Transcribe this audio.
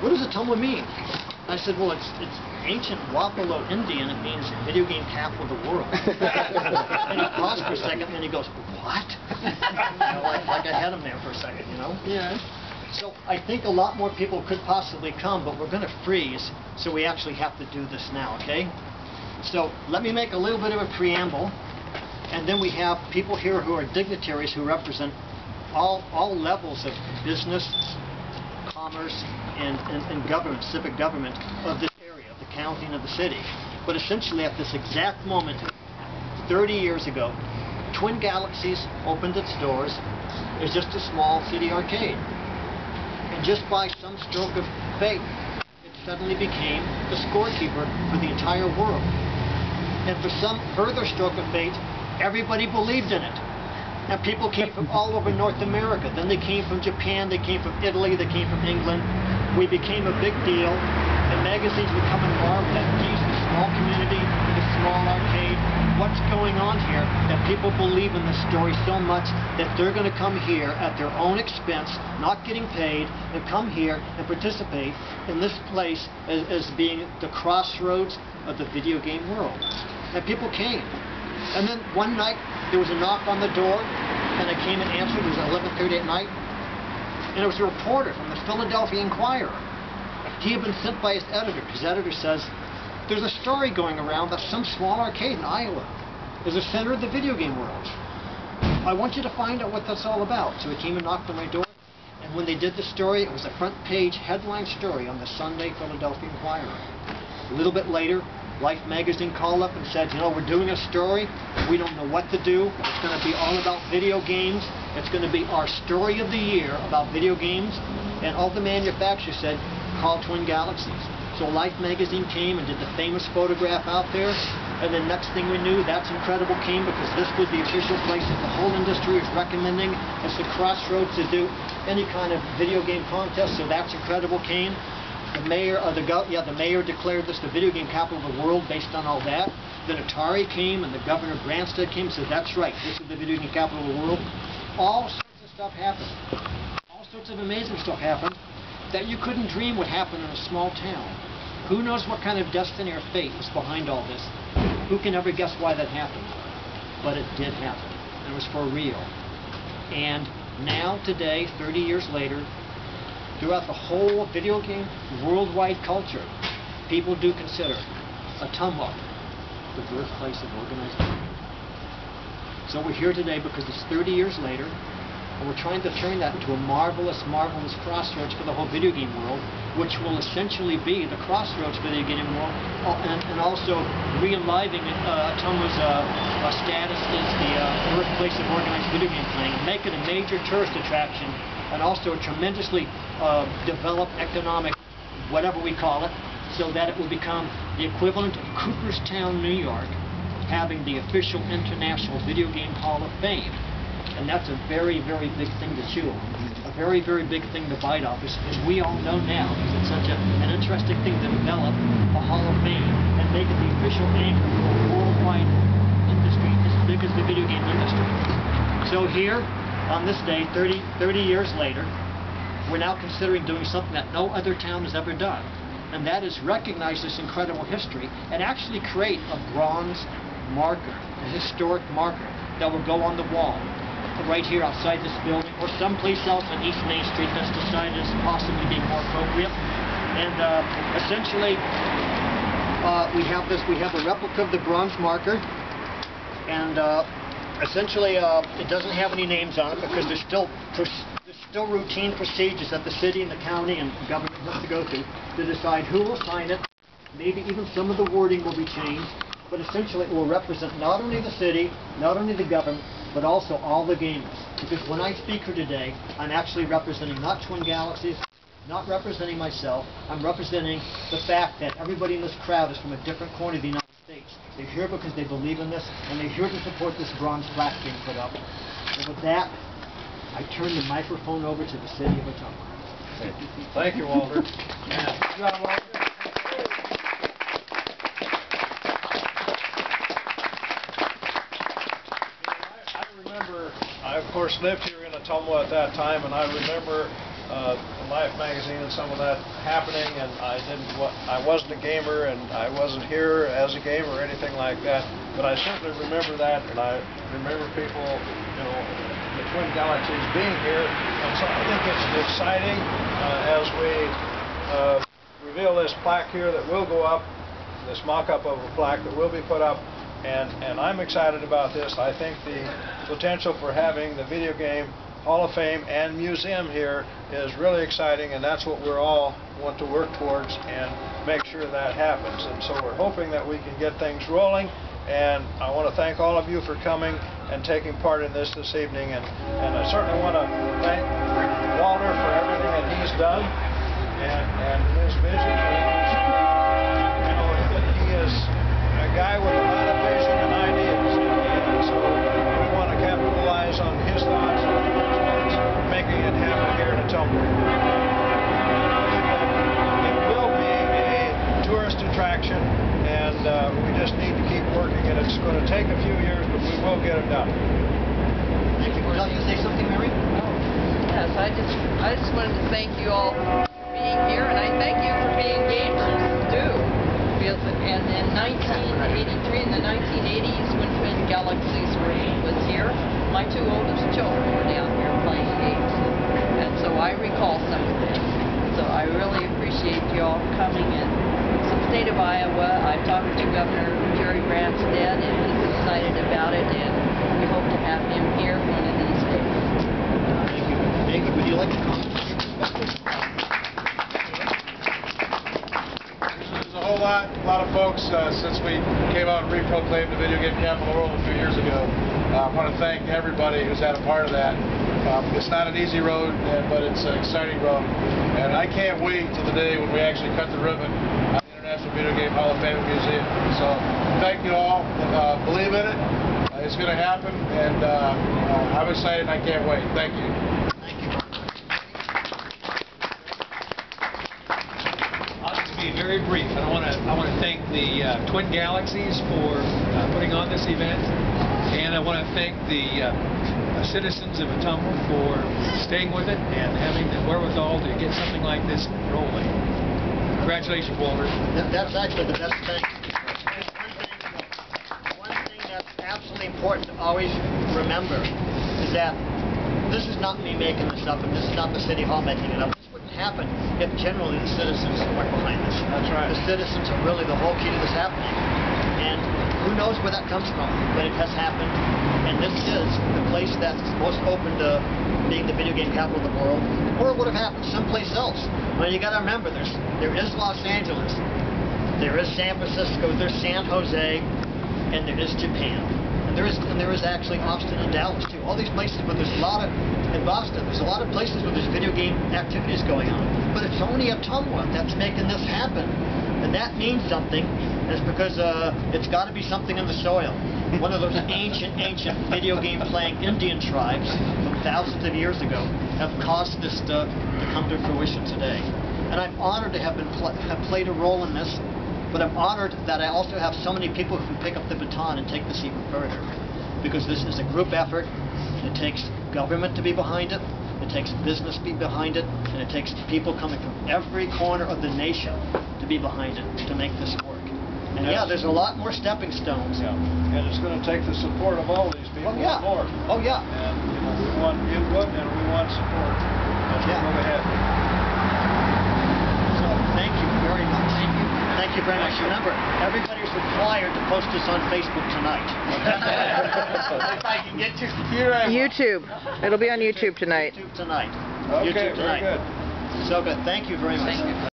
what does Ottumwa mean? I said, well, it's ancient Wapello Indian. It means video game capital of the world. And he paused for a second, and then he goes, what? Like I had him there for a second, you know? Yeah. So I think a lot more people could possibly come, but we're going to freeze, so we actually have to do this now, okay? So let me make a little bit of a preamble, and then we have people here who are dignitaries who represent all levels of business, commerce, and government, civic government of this area, of the county and of the city. But essentially at this exact moment, 30 years ago, Twin Galaxies opened its doors as just a small city arcade. And just by some stroke of fate, it suddenly became the scorekeeper for the entire world. And for some further stroke of fate, everybody believed in it. And people came from all over North America. Then they came from Japan, they came from Italy, they came from England. We became a big deal, and magazines would come and marvel at, geez, the small community, the small arcade, what's going on here, that people believe in this story so much that they're going to come here at their own expense, not getting paid, and come here and participate in this place as being the crossroads of the video game world. And people came. And then one night, there was a knock on the door, and I came and answered. It was 11:30 at night, and it was a reporter from the Philadelphia Inquirer. He had been sent by his editor. His editor says, there's a story going around that some small arcade in Iowa is the center of the video game world. I want you to find out what that's all about. So he came and knocked on my door, and when they did the story, it was a front-page headline story on the Sunday Philadelphia Inquirer. A little bit later, Life magazine called up and said, you know, we're doing a story. We don't know what to do. It's going to be all about video games. It's going to be our story of the year about video games. And all the manufacturers said, call Twin Galaxies. So Life magazine came and did the famous photograph out there. And then next thing we knew, That's Incredible came because this was the official place that the whole industry was recommending as the crossroads to do any kind of video game contest. So That's Incredible came. The mayor declared this the video game capital of the world based on all that. Then Atari came and the governor of Branstad came and said, that's right, this is the video game capital of the world. All sorts of stuff happened. All sorts of amazing stuff happened that you couldn't dream would happen in a small town. Who knows what kind of destiny or fate was behind all this? Who can ever guess why that happened? But it did happen. And it was for real. And now, today, 30 years later, throughout the whole video game worldwide culture, people do consider Ottumwa the birthplace of organized crime. So we're here today because it's 30 years later, and we're trying to turn that into a marvelous, marvelous crossroads for the whole video game world, which will essentially be the crossroads for the video game world, and also re-enlivening Ottumwa's status as the birthplace of organized video game playing, and make it a major tourist attraction, and also a tremendously developed economic, whatever we call it, so that it will become the equivalent of Cooperstown, New York, having the official International Video Game Hall of Fame. And that's a very, very big thing to chew on. A very, very big thing to bite off, as we all know now, because it's such an interesting thing to develop a Hall of Fame and make it the official anchor for a worldwide industry as big as the video game industry. So here, on this day, 30 years later, we're now considering doing something that no other town has ever done. And that is recognize this incredible history and actually create a bronze marker, a historic marker that will go on the wall right here outside this building or someplace else on East Main Street that's decided as possibly being more appropriate. And essentially, we have a replica of the bronze marker, and essentially, it doesn't have any names on it because there's still routine procedures that the city and the county and the government has to go through to decide who will sign it. Maybe even some of the wording will be changed, but essentially it will represent not only the city, not only the government, but also all the gamers. Because when I speak here today, I'm actually representing not Twin Galaxies, not representing myself, I'm representing the fact that everybody in this crowd is from a different corner of the United States. They're here because they believe in this, and they're here to support this bronze plaque being put up. And with that, I turn the microphone over to the city of Ottumwa. Thank you, Walter. Yeah. Good job, Walter. I remember, I of course lived here in Ottumwa at that time, and I remember Life magazine and some of that happening, and I wasn't a gamer, and I wasn't here as a gamer or anything like that, but I certainly remember that, and I remember people, the Twin Galaxies being here, and so I think it's exciting as we reveal this plaque here that will go up, this mock-up of a plaque that will be put up, and I'm excited about this. I think the potential for having the video game Hall of Fame and museum here is really exciting, and that's what we're all want to work towards and make sure that happens. And so we're hoping that we can get things rolling, and I want to thank all of you for coming and taking part in this evening, and I certainly want to thank Walter for everything that he's done and his vision. He is a guy with a lot of vision and ideas, and so we want to capitalize on his thoughts, making it happen here in Ottumwa. It will be a tourist attraction, and we just need to keep working, and it's going to take a few years, but we will get it done. Thank you. Would you like to say something, Mary? Yes, I just wanted to thank you all for being here, and I thank you for being gamers too. And in 1983, in the 1980s, when Twin Galaxies was here, my two oldest children were down here playing games, and so I recall some of this. So I really appreciate you all coming in. From the state of Iowa, I talked to Governor Jerry Branstad, and he's excited about it, and we hope to have him here one of these days. Thank you. David, would you like to comment? A lot of folks, since we came out and reproclaimed the video game capital of the world a few years ago. I want to thank everybody who's had a part of that. It's not an easy road, but it's an exciting road. And I can't wait till the day when we actually cut the ribbon on the International Video Game Hall of Fame Museum. So thank you all. Believe in it. It's going to happen, and I'm excited and I can't wait. Thank you. Thank you. Be very brief, and I want to thank the Twin Galaxies for putting on this event, and I want to thank the citizens of Ottumwa for staying with it and having the wherewithal to get something like this rolling. Congratulations, Walter. That's actually the best thing. One thing that's absolutely important to always remember is that this is not me making this up, and this is not the City Hall making it up. Happen if generally the citizens are behind this. That's right. The citizens are really the whole key to this happening. And who knows where that comes from, but it has happened. And this is the place that's most open to being the video game capital of the world, or it would have happened someplace else. Well, you got to remember, there is Los Angeles, there is San Francisco, there's San Jose, and there is Japan. And there is actually Austin and Dallas too. All these places where there's a lot of, in Boston, there's a lot of places where there's video game activities going on. But it's only Ottumwa that's making this happen. And that means something. And it's because it's got to be something in the soil. One of those ancient video game playing Indian tribes from thousands of years ago have caused this to come to fruition today. And I'm honored to have played a role in this. But I'm honored that I also have so many people who can pick up the baton and take this even further. Because this is a group effort. It takes government to be behind it. It takes business to be behind it. And it takes people coming from every corner of the nation to be behind it to make this work. And yeah, there's a lot more stepping stones. Yeah. And it's going to take the support of all these people. Oh, yeah. More. Oh, yeah. And we want input and we want support as we go ahead. So thank you very much. Thank you very much. Remember, everybody's required to post this on Facebook tonight. If I can get to YouTube. It'll be on YouTube tonight. YouTube tonight. Okay, YouTube tonight. very good. So good. Thank you very much. Thank you.